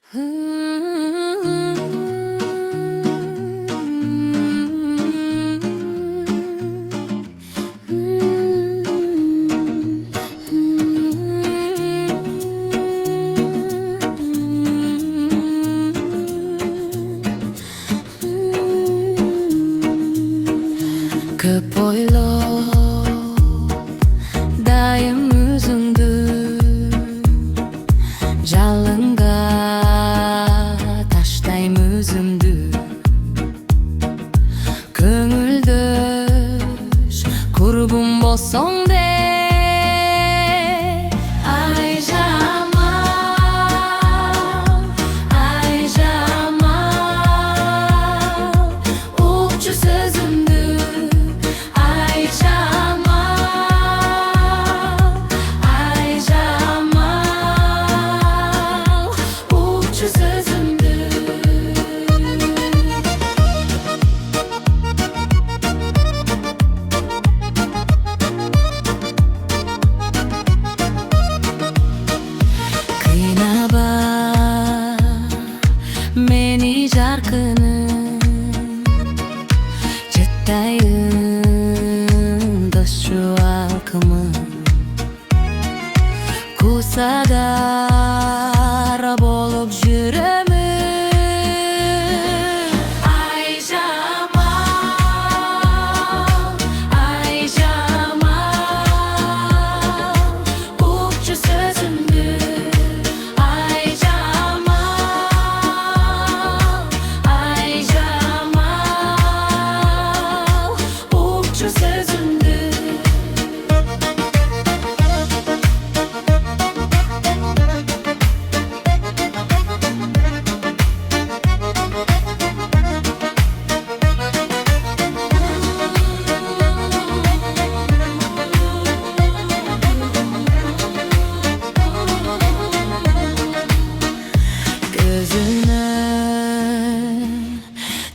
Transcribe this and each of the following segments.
Көп ойлоп дайым өзүңдү жалынга таштайм өзүмдү көңүлдөш курбум болсоң де Айжамал, Айжамал, укчу сөзүмдү мени жаркыным жыттайын досчу алкымым кусадар болуп жүрөмүн Айжамал, Айжамал, укчу сөзүмдү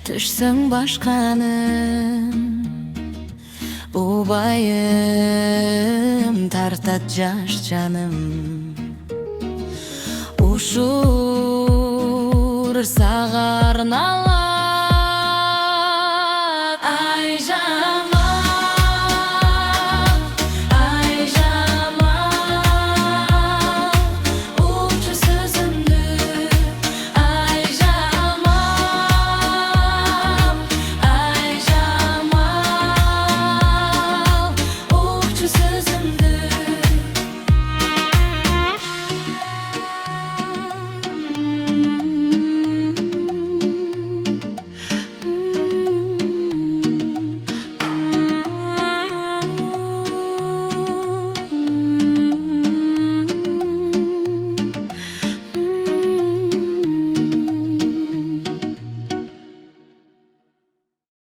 Түшсөң башканын убайым тартат жаш жаным ушур сага арналат